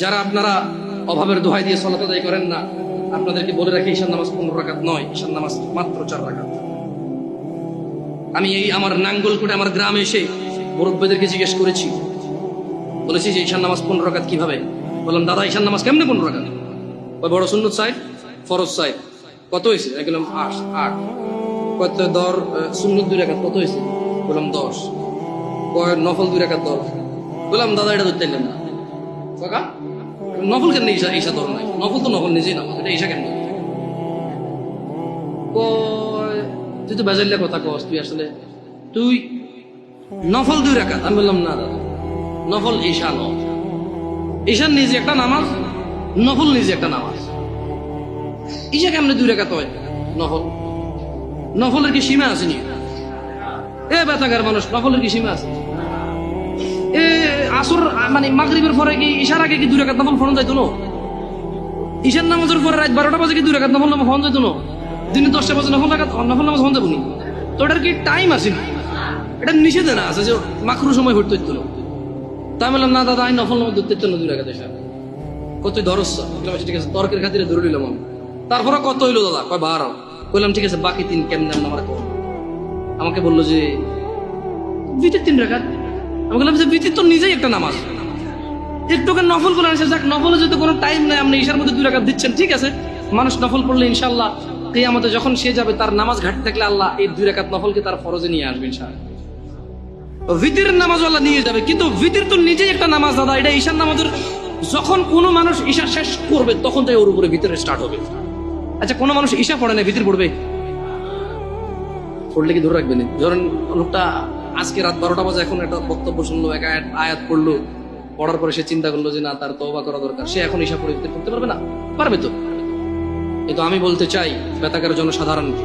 যারা আপনারা অভাবের দোহাই দিয়ে সালাত আদায় করেন না, আপনাদেরকে বলে রাখি ঈশান নামাজ 15 রাকাত নয়, ঈশান নামাজ মাত্র 4 রাকাত। আমি এই আমার নাঙ্গলকোটে আমার গ্রামে এসে মুরব্বিদেরকে জিজ্ঞেস করেছি, বলেছি যে ঈশান নামাজ 15 রাকাত কিভাবে? বললাম দাদা ঈশান নামাজ কেমনে 15 রাকাত? ওই বড় সুন্নত সাইড ফরজ সাইড কত হয়েছে? বললাম 8। কত দর সুন্নত 2 রাকাত কত হয়েছে? বললাম 10। কয় নফল 2 রাকাত 10। বললাম দাদা এটা ধরতে না কাকা, নফল কেন ঈশা ধর নাই? নফল তো নফল নিজেই নামাজ, এটা ঈশা কেন? তুই তো বেজাল্লা কথা কস, তুই আসলে তুই নফল 2 রাকাত। আমি বললাম না দাদা, নফল ঈশা নয়, ঈশার নিজে একটা নামাজ, নফল নিজে একটা নামাজ। ঈশা কেমনে 2 রাকাত হয়? নফলের কি সীমা আছে নি? এ বেতাগার মানুষ, নফলের কি সীমা আছে? আসর মানে মাগরিবের পরে কি ঈশার আগে কি 2 রাকাত নফল ফরজ যাইতো না? ঈশার নামাজের পরে রাত 12টা বাজে কি 2 রাকাত নফল ফরজ যাইতো না? দিনে 10টা বাজে নফল নামাজ ফরজ যাবো নি? তো এটার কি টাইম আছে? এটা নিষেধ না আছে যে মাকরু সময় হইতে হইতো না। তাই বললাম না দাদা আমি নফল নামাজ ধরতে না 2 রাকাত ঈশা। কত ধরস? ঠিক আছে, তর্কের খাতিরে ধরে নিলাম আমি। তারপরে কত হইলো দাদা? কয় 12। বললাম ঠিক আছে, বাকি 3 কেমন আমার কম? আমাকে বললো যে বিতির 3 রাকাত। আমি বললাম যে বিতির তো নিজেই একটা নামাজ, একটুকে নফল করে আনছে। যাক, নফলে যদি কোনো টাইম নাই, আপনি ঈশার মধ্যে 2 রাকাত দিচ্ছেন, ঠিক আছে। মানুষ নফল পড়লে ইনশাল্লাহ কিয়ামতে যখন সে যাবে তার নামাজ ঘাটতে থাকলে আল্লাহ এই 2 রাকাত নফলকে তার ফরজে নিয়ে আসবে ইনশাআল্লাহ। ভিতিরের নামাজ আল্লাহ নিয়ে যাবে, কিন্তু ভিতির তো নিজেই একটা নামাজ দাদা। এটা ঈশার নামাজের যখন কোনো মানুষ ঈশা শেষ করবে তখন তাই ওর উপরে ভিতরে স্টার্ট হবে। আচ্ছা, কোনো মানুষ ঈশা পড়ে না, ভিতর পড়বে? পড়লে কি ধরে রাখবেন? ধরেন লোকটা আজকে রাত 12টা বাজে এখন একটা বক্তব্য শুনলো, এক আয়াত পড়লো, পড়ার পরে সে চিন্তা করলো যে না, তার তওবা করা দরকার, সে এখন ঈশা পড়ে করতে পারবে না? পারবে তো। কিন্তু আমি বলতে চাই বেতাকার জনসাধারণকে,